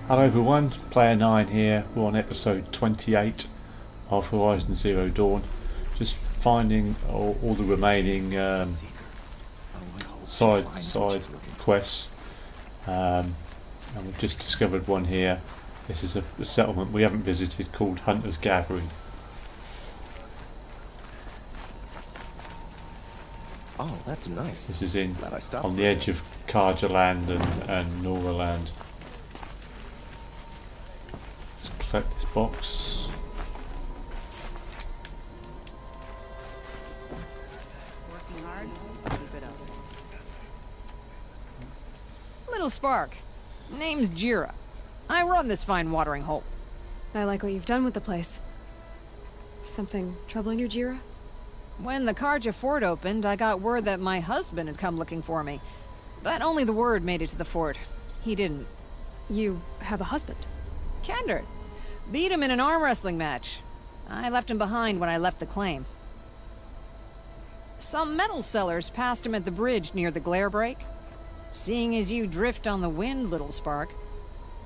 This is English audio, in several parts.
Hello everyone, Player 9 here. We're on episode 28 of Horizon Zero Dawn. Just finding all the remaining side quests. And we've just discovered one here. This is a settlement we haven't visited called Hunter's Gathering. Oh, that's nice. This is on the for edge of Karja Land and Nora Land. Let's collect this box. Working hard? Keep it up. Little Spark. Name's Jira. I run this fine watering hole. I like what you've done with the place. Something troubling you, Jira? When the Karja fort opened, I got word that my husband had come looking for me. But only the word made it to the fort. He didn't. You have a husband? Kendrick. Beat him in an arm wrestling match. I left him behind when I left the claim. Some metal sellers passed him at the bridge near the glare break. Seeing as you drift on the wind, Little Spark.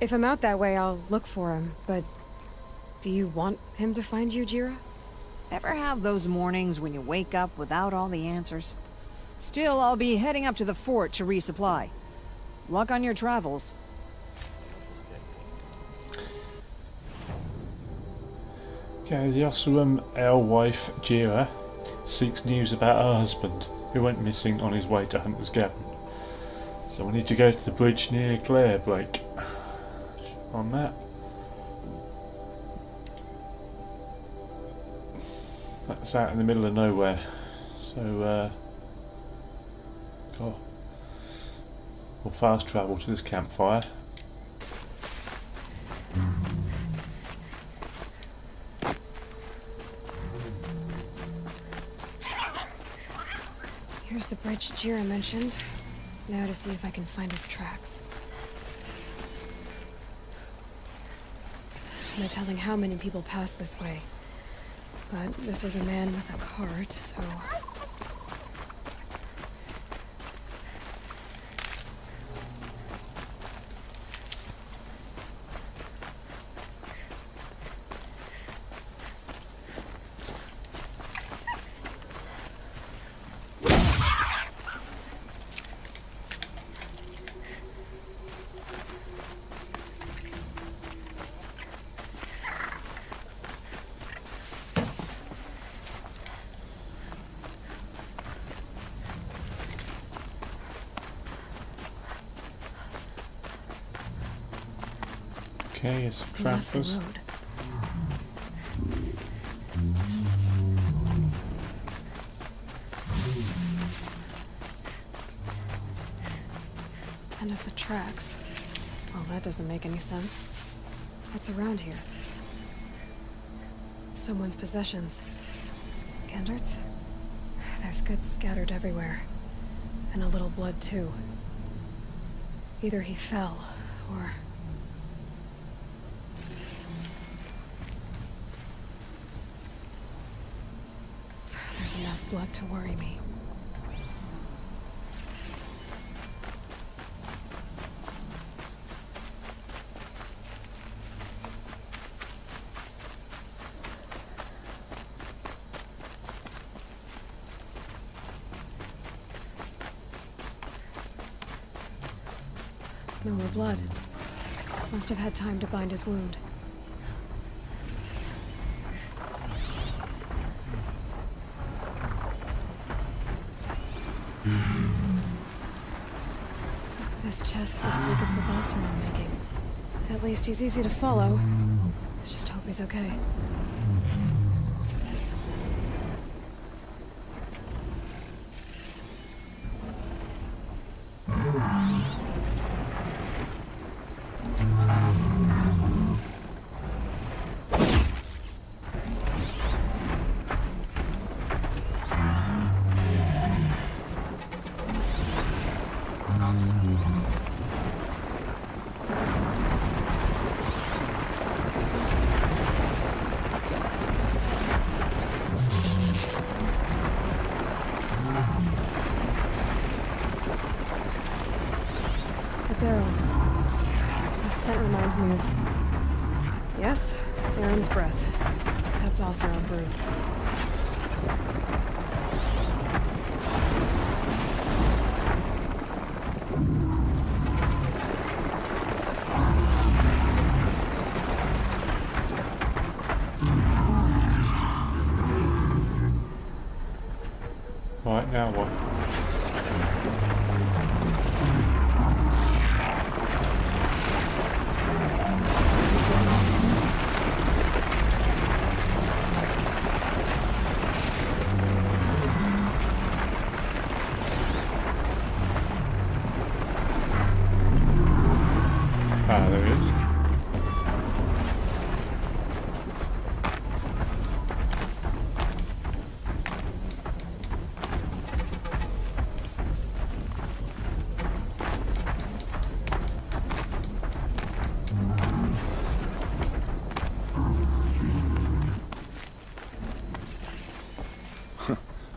If I'm out that way, I'll look for him, but... do you want him to find you, Jira? Ever have those mornings when you wake up without all the answers? Still, I'll be heading up to the fort to resupply. Luck on your travels. Okay, the Oseram alewife Jira seeks news about her husband, who went missing on his way to Hunter's Gathering. So we need to go to the bridge near Glare Break. On that. That's out in the middle of nowhere. So, we'll fast travel to this campfire. Here's the bridge Jira mentioned. Now to see if I can find his tracks. No telling how many people pass this way. But this was a man with a cart, so... Okay, here's some he left the trappers. road. End of the tracks. Well, that doesn't make any sense. What's around here? Someone's possessions. Gendarts? There's goods scattered everywhere. And a little blood, too. Either he fell, or... there's enough blood to worry me. No more blood. Must have had time to bind his wound. This chest looks like it's a Oseram making. At least he's easy to follow. I just hope he's okay. scent reminds me of... Yes, Aaron's breath. That's also our brew. Right, now what? Ah, there he is.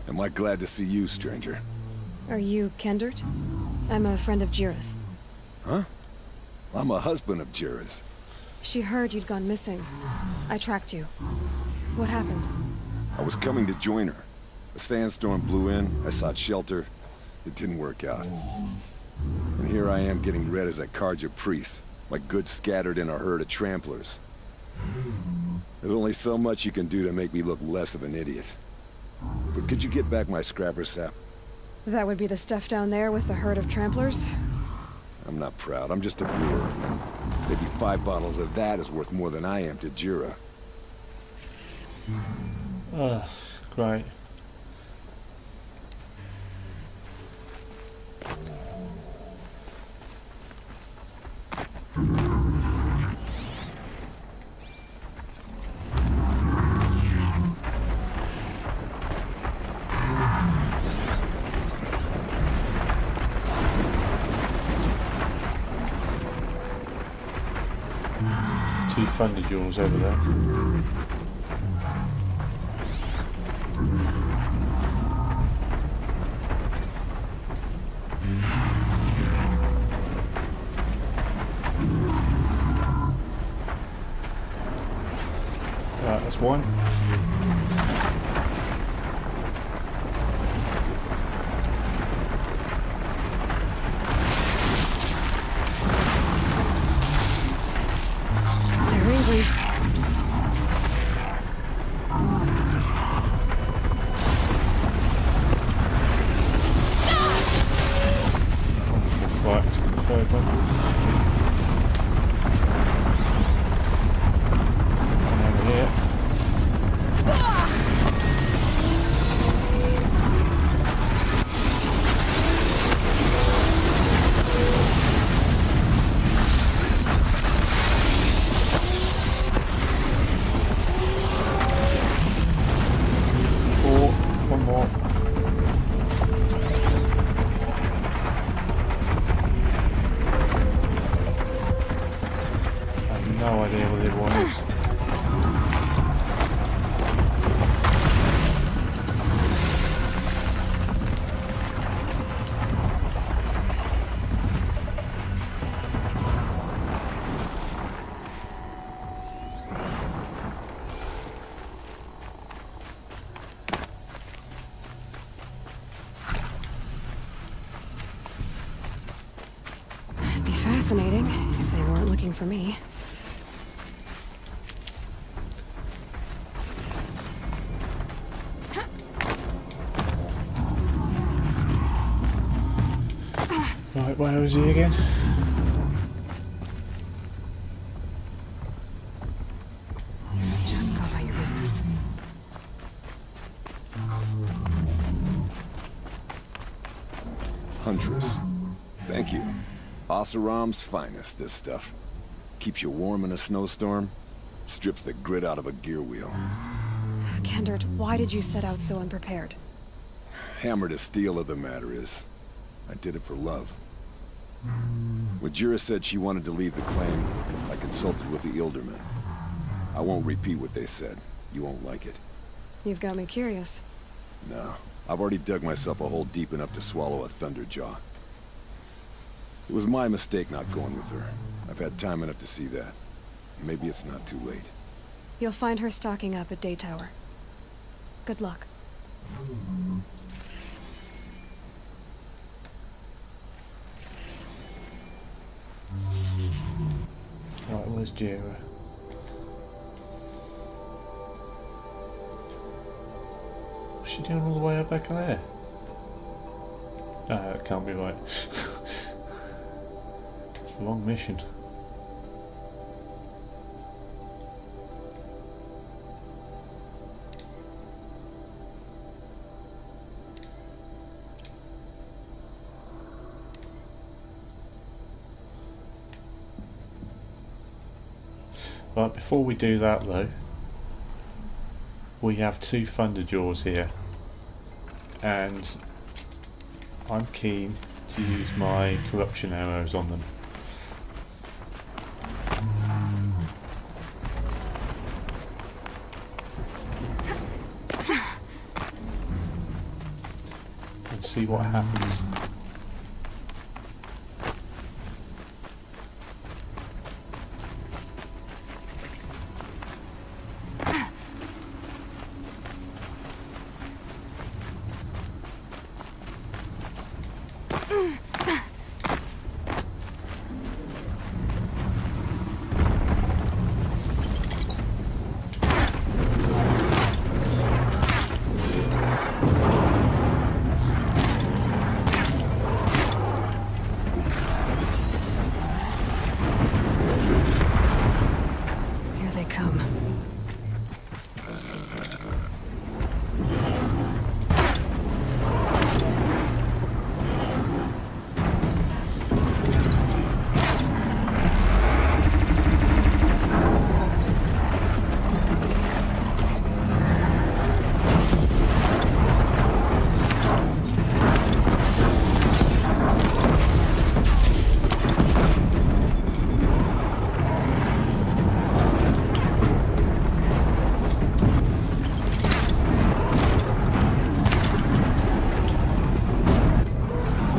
Am I glad to see you, stranger? Are you Kendert? I'm a friend of Jira's. Huh? I'm a husband of Jira's. She heard you'd gone missing. I tracked you. What happened? I was coming to join her. A sandstorm blew in, I sought shelter. It didn't work out. And here I am getting read as a Karja priest, my goods scattered in a herd of tramplers. There's only so much you can do to make me look less of an idiot. But could you get back my scrapper sap? That would be the stuff down there with the herd of tramplers? I'm not proud, I'm just a brewer. Maybe 5 bottles of that is worth more than I am to Jira. Great. Two funded yours over there. Right, that's one. They're angry. Right, let's get the third one. And over here. Four, one more. I have no idea what the other one is. It'd be fascinating if they weren't looking for me. Right, where is he again? Just go about your business. Huntress. Thank you. Oseram's finest, this stuff. Keeps you warm in a snowstorm, strips the grit out of a gear wheel. Kendert, why did you set out so unprepared? Hammer to steel of the matter is, I did it for love. When Jira said she wanted to leave the claim, I consulted with the Ildermen. I won't repeat what they said. You won't like it. You've got me curious. No, I've already dug myself a hole deep enough to swallow a Thunderjaw. It was my mistake not going with her. I've had time enough to see that. Maybe it's not too late. You'll find her stocking up at Day Tower. Good luck. Right, where's Jira? What's she doing all the way up back there? No, that can't be right. It's the wrong mission. Right, before we do that though, we have 2 Thunderjaws here, and I'm keen to use my corruption arrows on them. And see what happens. Here they come.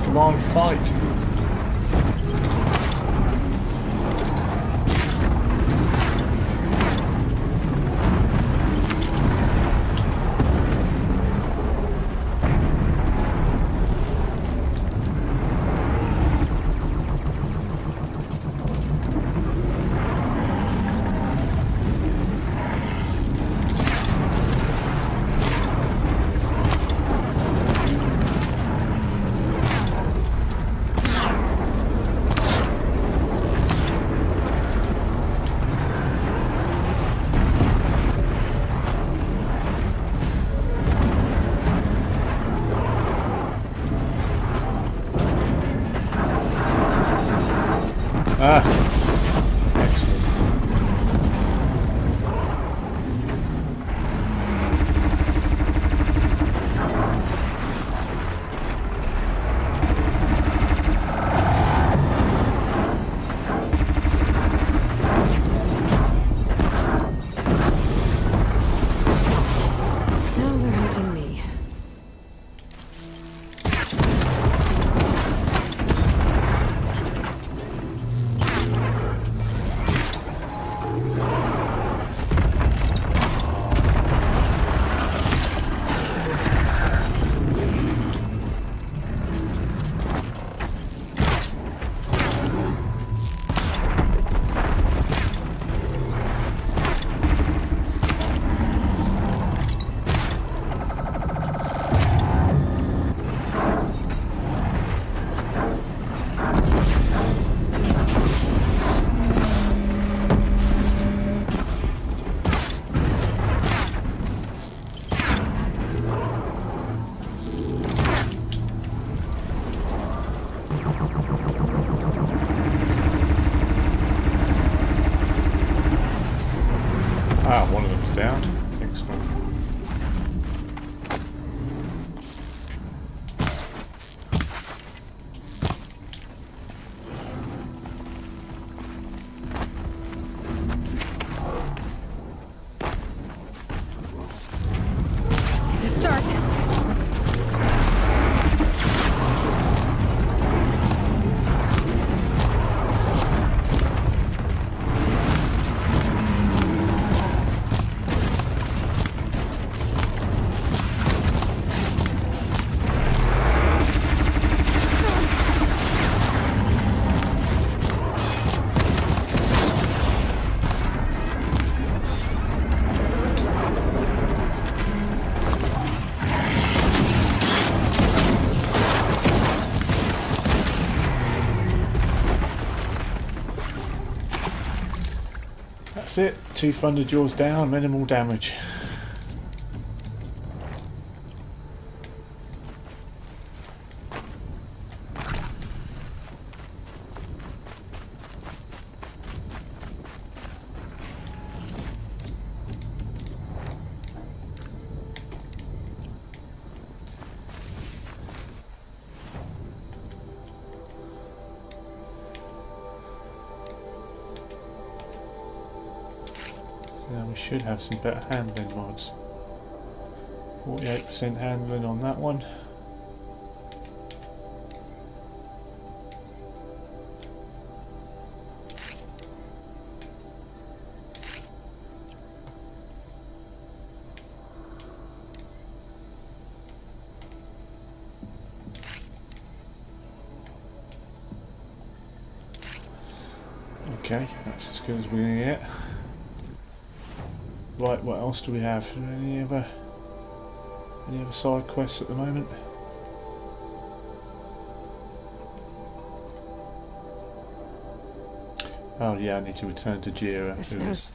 Come on, fight! Ah, excellent. Now they're hunting me. That's it. 2 thunder jaws down, minimal damage. Now we should have some better handling mods. 48% handling on that one. Okay, that's as good as we're gonna get. Right, what else do we have? Any other side quests at the moment? Oh yeah, I need to return to Jira. This Who is?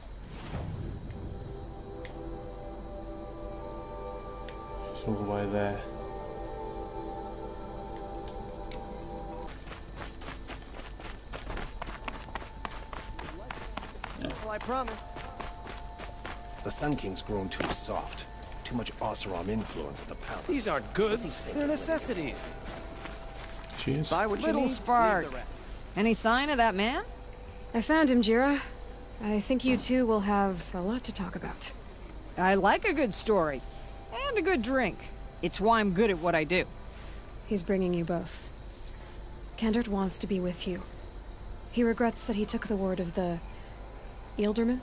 It's all the way there. Well, I promise. The Sun King's grown too soft. Too much Oseram influence at the palace. These aren't goods. They're necessities. Cheers. Buy what you Little need, spark. leave the rest. Any sign of that man? I found him, Jira. I think you two will have a lot to talk about. I like a good story. And a good drink. It's why I'm good at what I do. He's bringing you both. Kendrick wants to be with you. He regrets that he took the word of the... Ealdorman?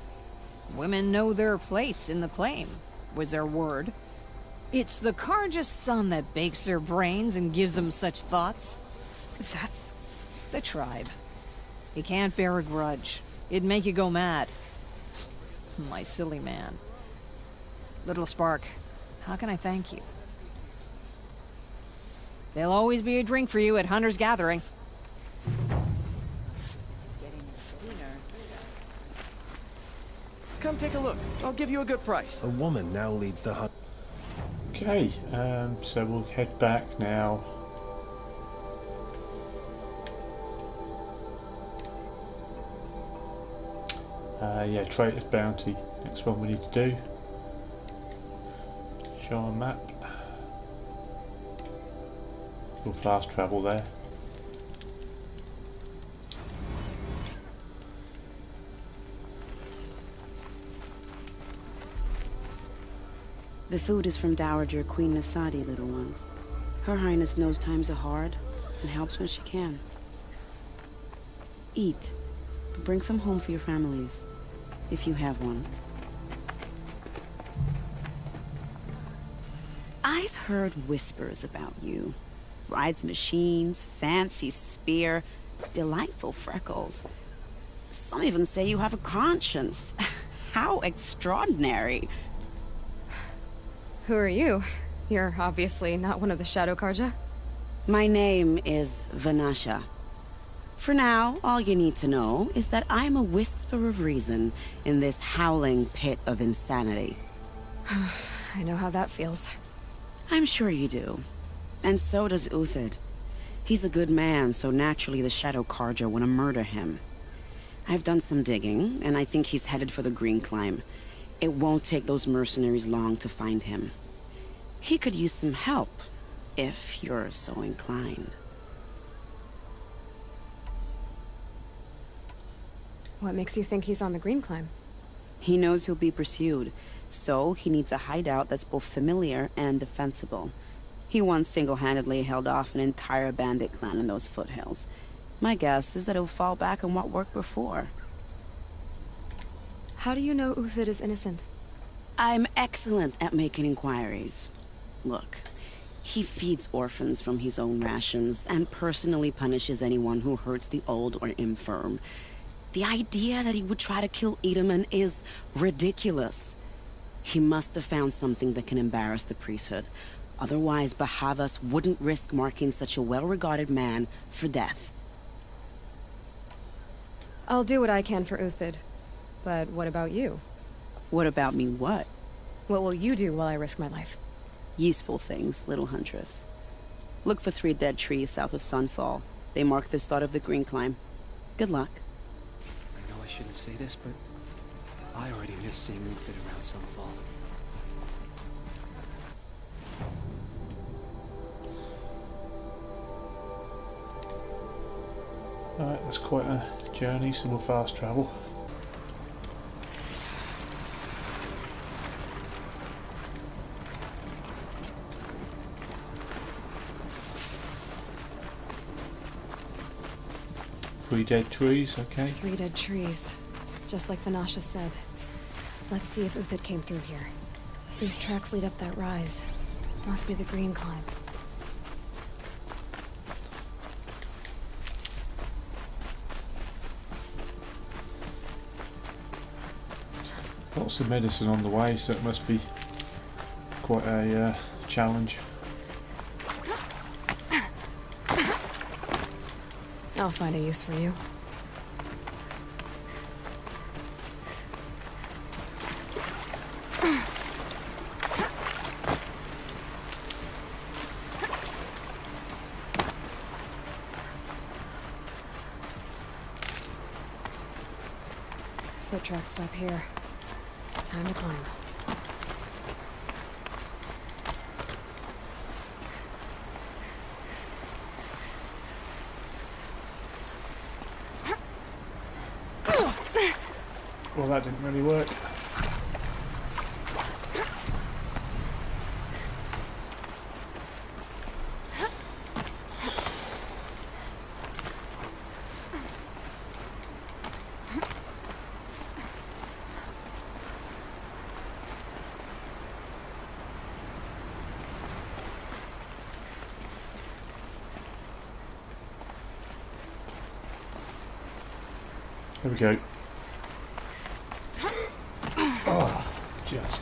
Women know their place in the claim, was their word. It's the Carja sun that bakes their brains and gives them such thoughts. That's... The tribe. You can't bear a grudge. It'd make you go mad. My silly man. Little Spark, how can I thank you? There'll always be a drink for you at Hunter's Gathering. Come take a look. I'll give you a good price. A woman now leads the hunt. Okay, so we'll head back now. Yeah, Traitor's Bounty. Next one we need to do. Show a map. We'll fast travel there. The food is from Dowager Queen Nasadi, little ones. Her Highness knows times are hard and helps when she can. Eat, but bring some home for your families, if you have one. I've heard whispers about you. Rides machines, fancy spear, delightful freckles. Some even say you have a conscience. How extraordinary. Who are you? You're obviously not one of the Shadow Carja. My name is Vanasha. For now, all you need to know is that I'm a whisper of reason in this howling pit of insanity. I know how that feels. I'm sure you do. And so does Uthid. He's a good man, so naturally the Shadow Carja want to murder him. I've done some digging, and I think he's headed for the Green Climb. It won't take those mercenaries long to find him. He could use some help, if you're so inclined. What makes you think he's on the Green Climb? He knows he'll be pursued, so he needs a hideout that's both familiar and defensible. He once single-handedly held off an entire bandit clan in those foothills. My guess is that he'll fall back on what worked before. How do you know Uthid is innocent? I'm excellent at making inquiries. Look, he feeds orphans from his own rations and personally punishes anyone who hurts the old or infirm. The idea that he would try to kill Edelman is ridiculous. He must have found something that can embarrass the priesthood. Otherwise, Bahavas wouldn't risk marking such a well-regarded man for death. I'll do what I can for Uthid. But what about you? What about me, what? What will you do while I risk my life? Useful things, little huntress. Look for 3 dead trees south of Sunfall. They mark the start of the green climb. Good luck. I know I shouldn't say this, but I already miss seeing Uthed around Sunfall. Alright, that's quite a journey, some fast travel. Three dead trees, okay. 3 dead trees. Just like Vanasha said. Let's see if Uthed came through here. These tracks lead up that rise. Must be the green climb. Lots of medicine on the way, so it must be quite a challenge. I'll find a use for you. Foot tracks stop here. Time to climb. Well, that didn't really work. Here we go. Oh, just.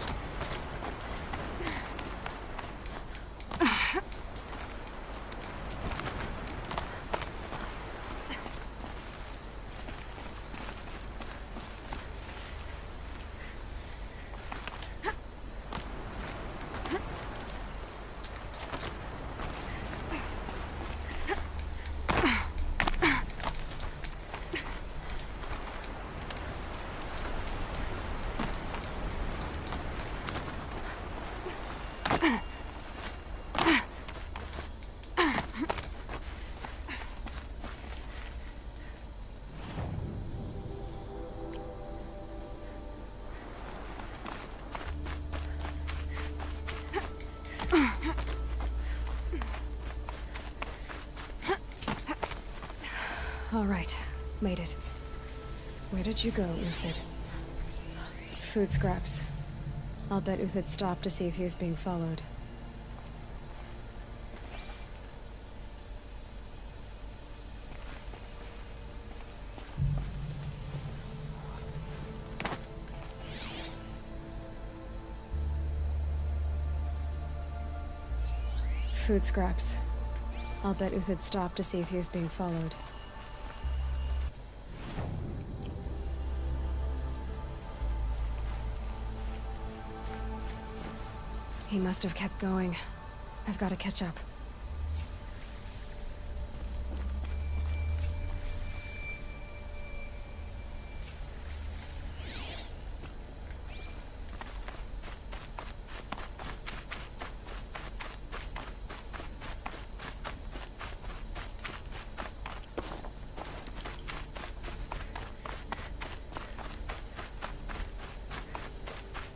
All right, made it. Where did you go, Uthed? Food scraps. I'll bet Uthed stopped to see if he was being followed. Food scraps. I'll bet Uthed stopped to see if he was being followed. He must have kept going. I've got to catch up.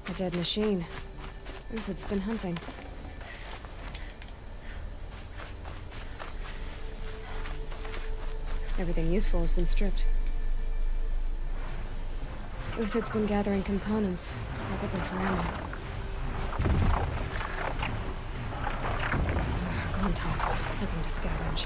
A dead machine. Uthed's been hunting. Everything useful has been stripped. Uthed's been gathering components, probably for ammo. Gluntox, looking to scavenge.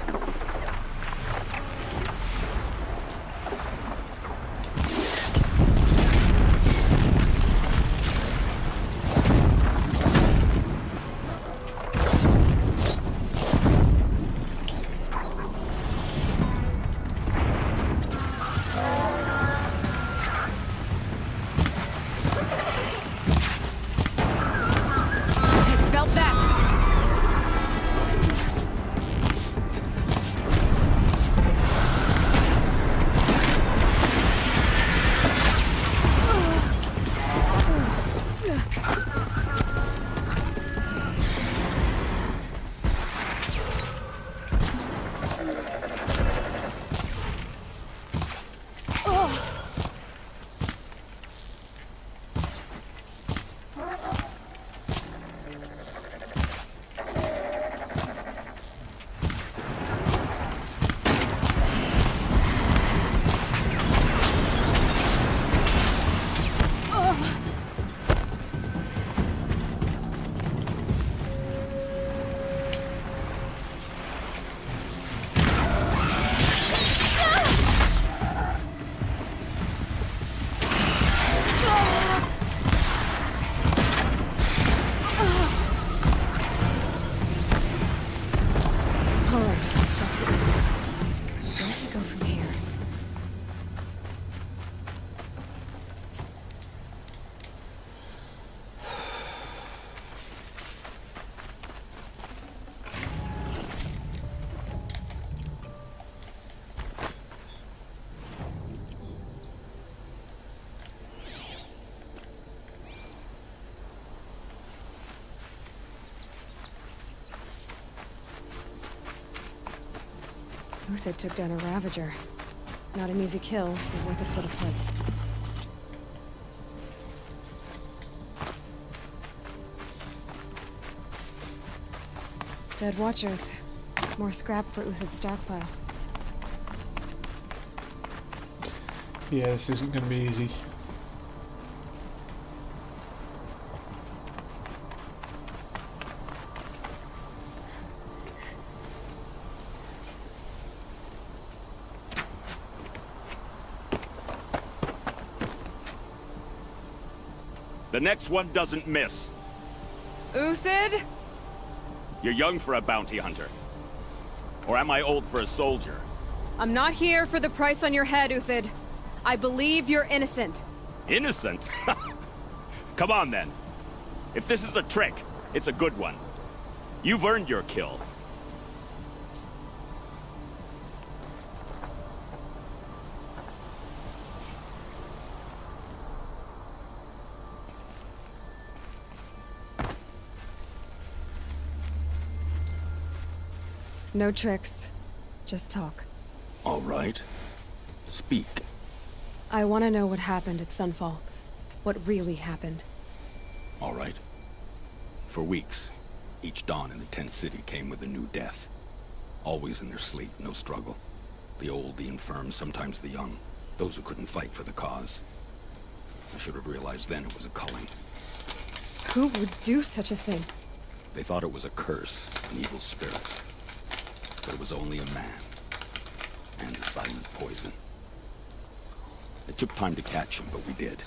Uthid took down a Ravager. Not an easy kill, but worth it for the foots. Dead Watchers. More scrap for Uthid's stockpile. Yeah, this isn't going to be easy. The next one doesn't miss. Uthid? You're young for a bounty hunter. Or am I old for a soldier? I'm not here for the price on your head, Uthid. I believe you're innocent. Innocent? Come on, then. If this is a trick, it's a good one. You've earned your kill. No tricks. Just talk. All right. Speak. I want to know what happened at Sunfall. What really happened. All right. For weeks, each dawn in the tent city came with a new death. Always in their sleep, no struggle. The old, the infirm, sometimes the young. Those who couldn't fight for the cause. I should have realized then it was a culling. Who would do such a thing? They thought it was a curse, an evil spirit. But it was only a man. And a silent poison. It took time to catch him, but we did.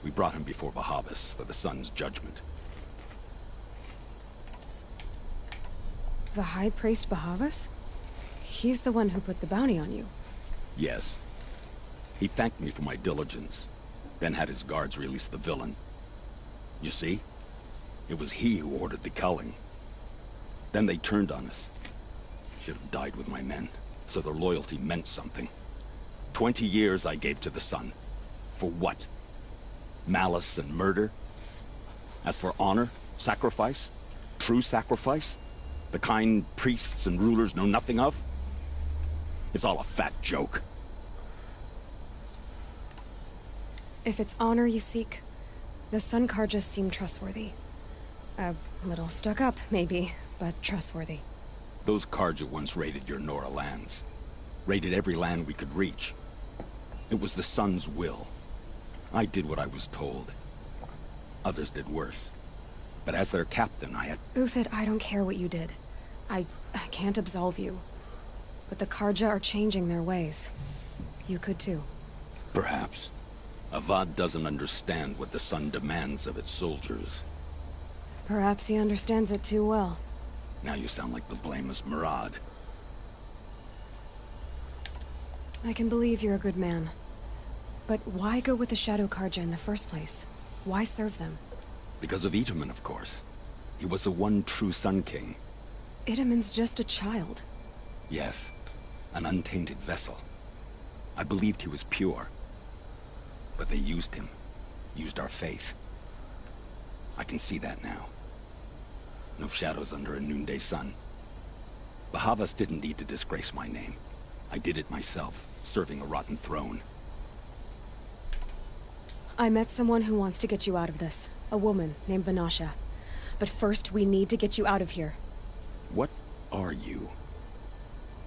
We brought him before Bahavas for the sun's judgment. The High Priest Bahavas? He's the one who put the bounty on you. Yes. He thanked me for my diligence, then had his guards release the villain. You see? It was he who ordered the culling. Then they turned on us. Should have died with my men, so their loyalty meant something. 20 years I gave to the sun. For what? Malice and murder? As for honor, sacrifice, true sacrifice, the kind priests and rulers know nothing of? It's all a fat joke. If it's honor you seek, the Sun Carjas seem trustworthy. A little stuck up, maybe, but trustworthy. Those Carja once raided your Nora lands. Raided every land we could reach. It was the Sun's will. I did what I was told. Others did worse. But as their captain, I had... Uthid, I don't care what you did. I can't absolve you. But the Carja are changing their ways. You could too. Perhaps. Avad doesn't understand what the Sun demands of its soldiers. Perhaps he understands it too well. Now you sound like the blameless Murad. I can believe you're a good man. But why go with the Shadow Carja in the first place? Why serve them? Because of Itamen, of course. He was the one true Sun King. Itamen's just a child. Yes, an untainted vessel. I believed he was pure. But they used him. Used our faith. I can see that now. No shadows under a noonday sun. Bahavas didn't need to disgrace my name. I did it myself, serving a rotten throne. I met someone who wants to get you out of this. A woman named Banasha. But first, we need to get you out of here. What are you?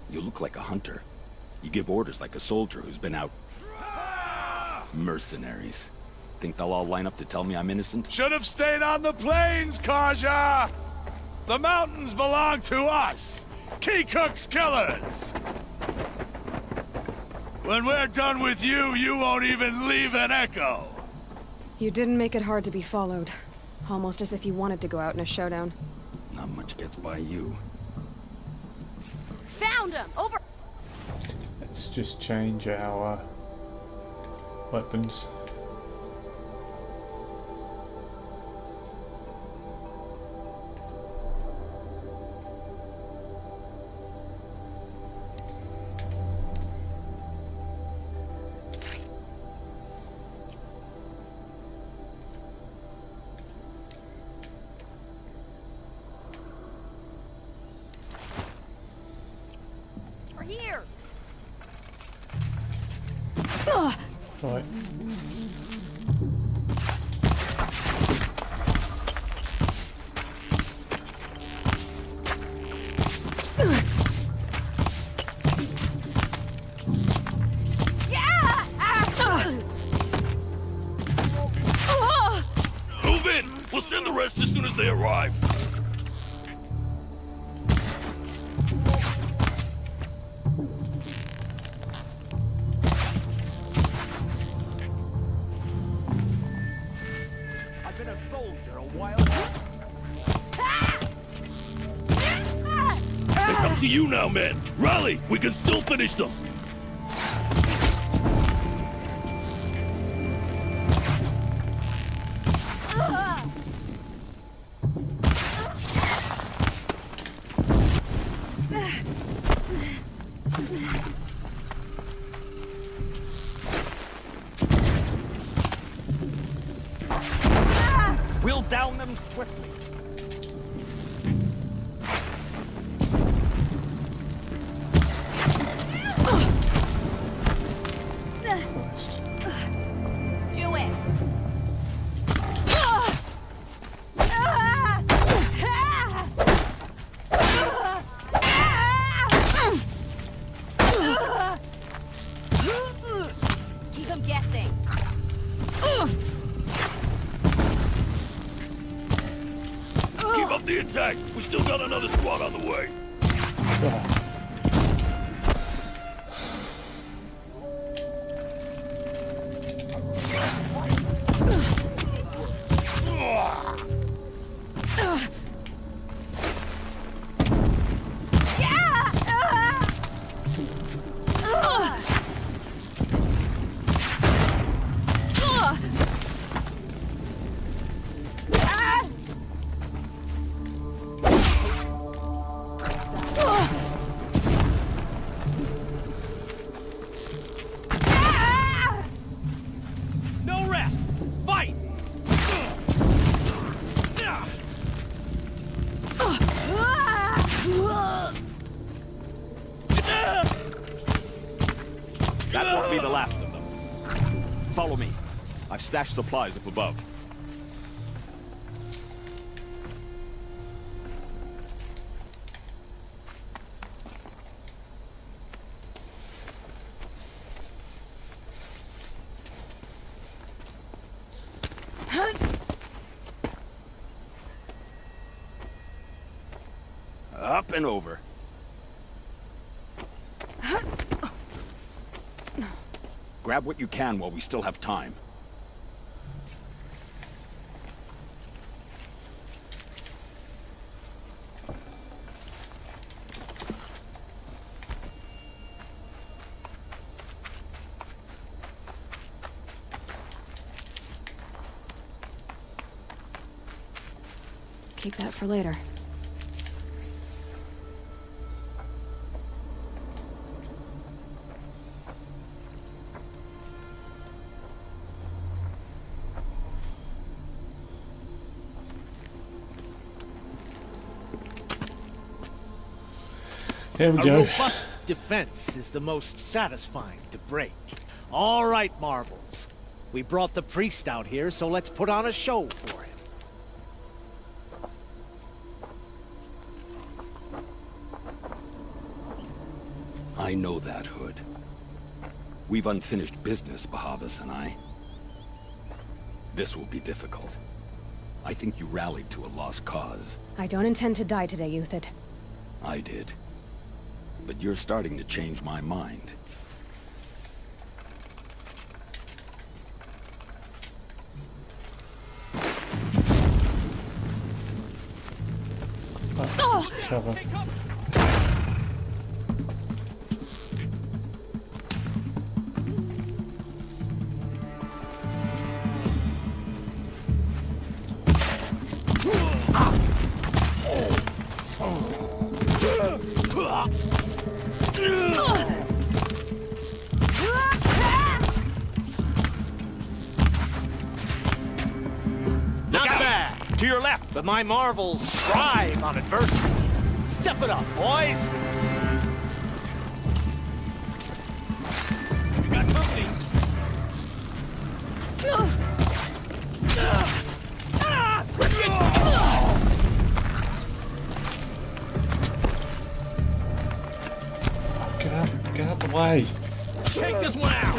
You look like a hunter. You give orders like a soldier who's been out... Mercenaries. Think they'll all line up to tell me I'm innocent? Should have stayed on the plains, Karja! The mountains belong to us! Keekook's killers! When we're done with you, you won't even leave an echo! You didn't make it hard to be followed. Almost as if you wanted to go out in a showdown. Not much gets by you. Found him! Over! Let's just change our weapons. Are here! Right. Move in! We'll send the rest as soon as they arrive. I've been a soldier a while. It's up to you now, man. Rally! We can still finish them. We'll down them quickly. Christ. Do it! Keep them guessing. Keep up the attack. We still got another squad on the way. No rest! Fight! That won't be the last of them. Follow me. I've stashed supplies up above. Up and over. Grab what you can while we still have time. Keep that for later. There we A go. robust defense is the most satisfying to break. All right, Marvels. We brought the priest out here, so let's put on a show for him. I know that, Hood. We've unfinished business, Bahavas and I. This will be difficult. I think you rallied to a lost cause. I don't intend to die today, Euthyd. I did. But you're starting to change my mind. Just cover. Not bad. To your left! But my Marvels thrive on adversity. Step it up, boys. Get out the way. Take this one out!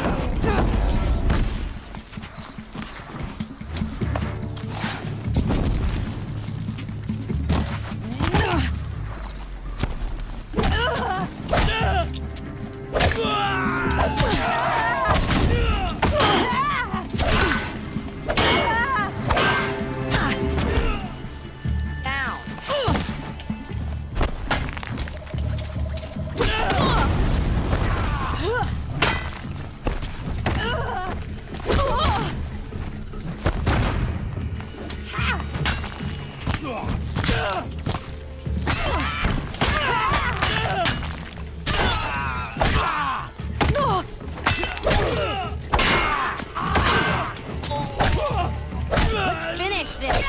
Finish this!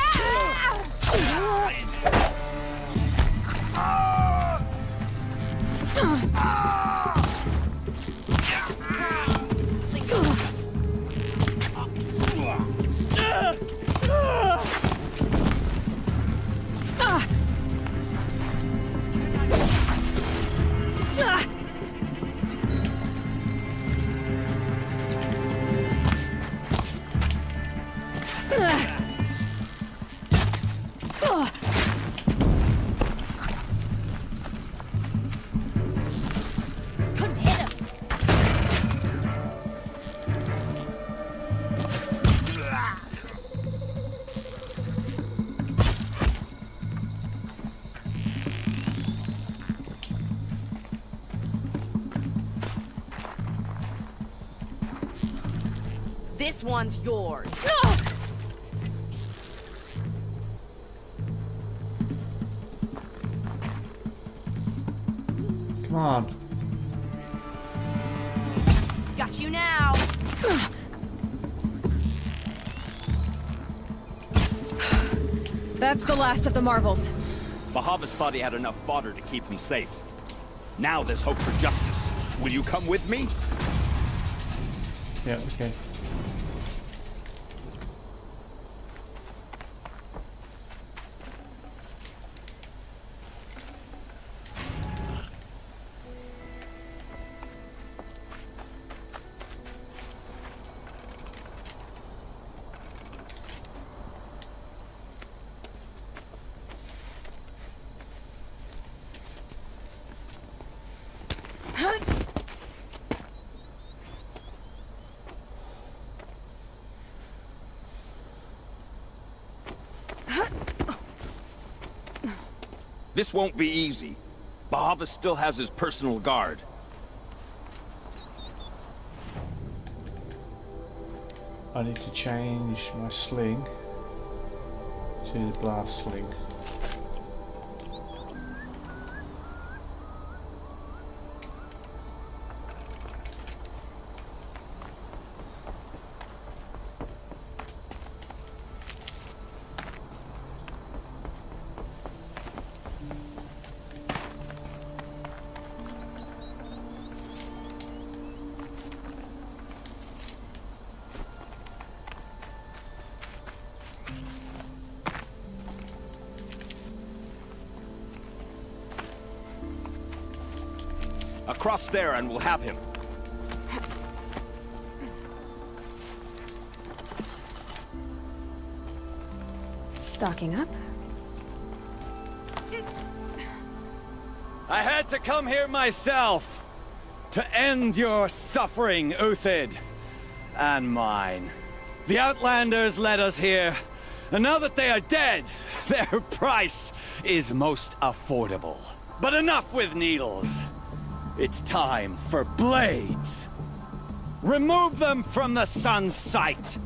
Couldn't hit him. This one's yours. Come on. Got you now. That's the last of the marvels. Bahavas thought he had enough fodder to keep him safe. Now there's hope for justice. Will you come with me? Yeah, okay. This won't be easy. Bahavas still has his personal guard. I need to change my sling to the blast sling. Across there and we'll have him. Stocking up. I had to come here myself to end your suffering, Uthid, and mine. The Outlanders led us here, and now that they are dead, their price is most affordable. But enough with needles. It's time for blades. Remove them from the sun's sight.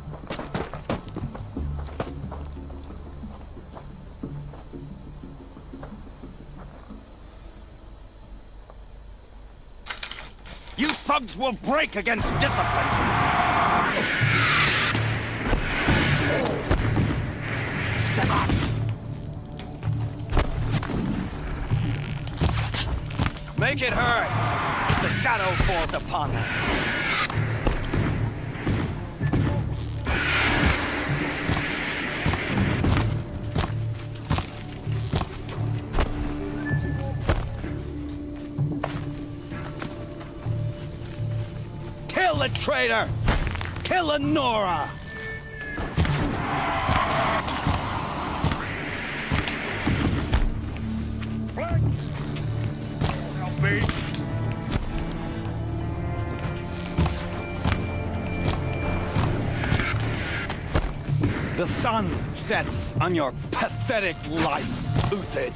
You thugs will break against discipline! Step up! Make it hurt! The shadow falls upon them. Kill the traitor! Kill Anora! Help me. The sun sets on your pathetic life, Uthid.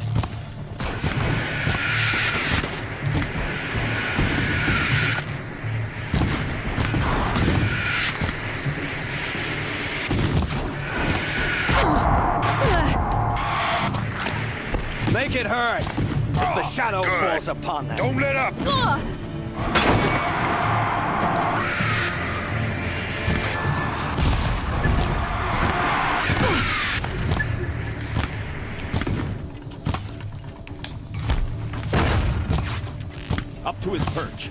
Make it hurt as the shadow falls upon them. Don't let up. Up to his perch.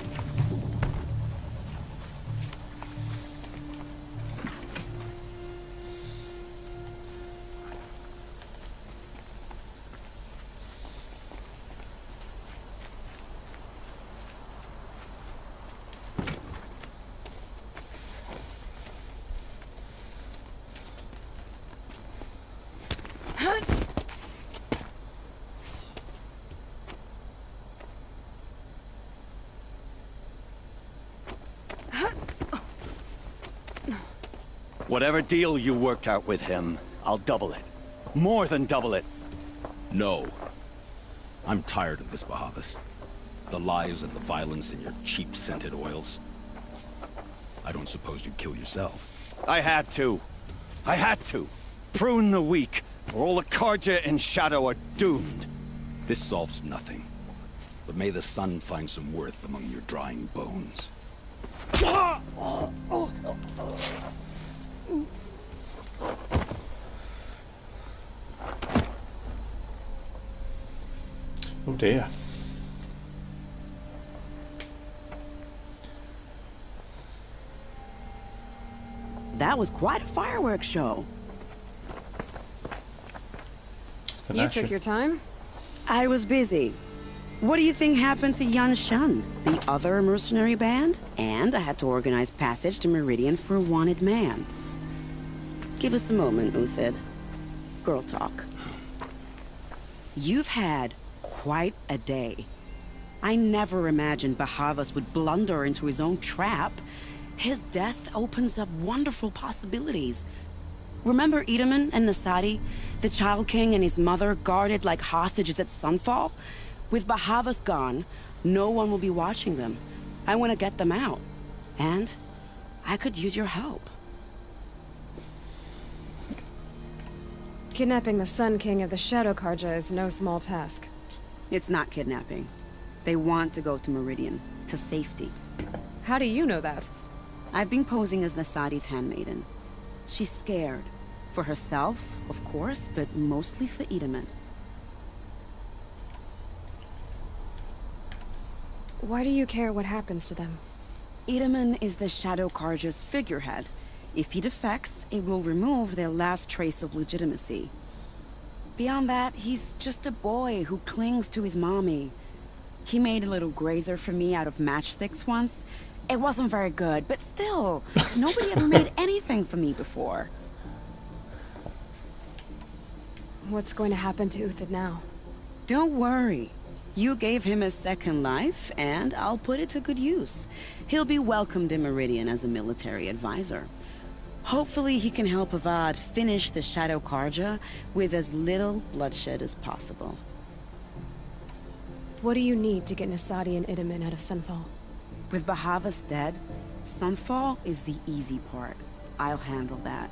Whatever deal you worked out with him, I'll double it. More than double it. No. I'm tired of this, Bahavas. The lies and the violence in your cheap scented oils. I don't suppose you'd kill yourself. I had to. I had to. Prune the weak, or all the Carja in Shadow are doomed. This solves nothing. But may the sun find some worth among your drying bones. Oh dear. That was quite a fireworks show. You took your time? I was busy. What do you think happened to Yan Shund, the other mercenary band? And I had to organize passage to Meridian for a wanted man. Give us a moment, Uthid. Girl talk. You've had quite a day. I never imagined Bahavas would blunder into his own trap. His death opens up wonderful possibilities. Remember Itamen and Nasadi? The Child King and his mother guarded like hostages at Sunfall? With Bahavas gone, no one will be watching them. I want to get them out. And I could use your help. Kidnapping the Sun King of the Shadow Carja is no small task. It's not kidnapping. They want to go to Meridian, to safety. How do you know that? I've been posing as Nasadi's handmaiden. She's scared. For herself, of course, but mostly for Itamen. Why do you care what happens to them? Itamen is the Shadow Carja's figurehead. If he defects, it will remove their last trace of legitimacy. Beyond that, he's just a boy who clings to his mommy. He made a little grazer for me out of matchsticks once. It wasn't very good, but still, nobody ever made anything for me before. What's going to happen to Uthid now? Don't worry. You gave him a second life, and I'll put it to good use. He'll be welcomed in Meridian as a military advisor. Hopefully he can help Avad finish the Shadow Carja with as little bloodshed as possible. What do you need to get Nasadi and Itamen out of Sunfall? With Bahavas dead, Sunfall is the easy part. I'll handle that.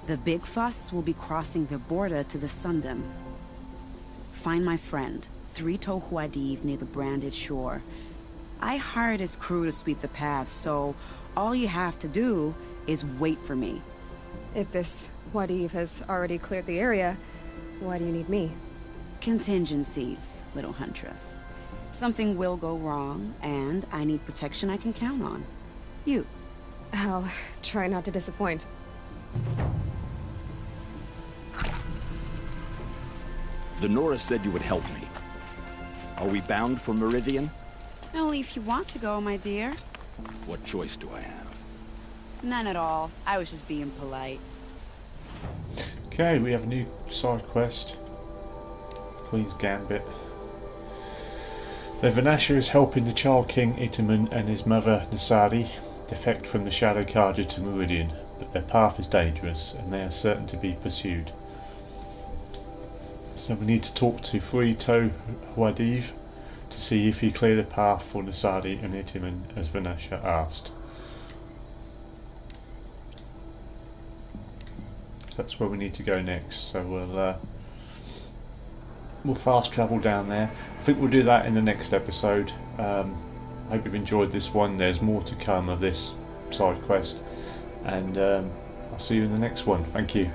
The big fuss will be crossing the border to the Sundom. Find my friend, 3 Tohuadiv near the Branded Shore. I hired his crew to sweep the path, so all you have to do is wait for me. If this Wadiv has already cleared the area, why do you need me? Contingencies, little huntress. Something will go wrong, and I need protection I can count on. You. I'll try not to disappoint. The Nora said you would help me. Are we bound for Meridian? Only if you want to go, my dear. What choice do I have? None at all. I was just being polite. Okay, we have a new side quest. Queen's Gambit. The Vanasha is helping the Child King Itamen and his mother Nasadi defect from the Shadow Carja to Meridian, but their path is dangerous and they are certain to be pursued. So we need to talk to Furito Huadiv to see if he cleared a path for Nasadi and Itamen as Vanasha asked. So that's where we need to go next, so we'll fast travel down there. I think we'll do that in the next episode. I hope you've enjoyed this one. There's more to come of this side quest, and I'll see you in the next one. Thank you.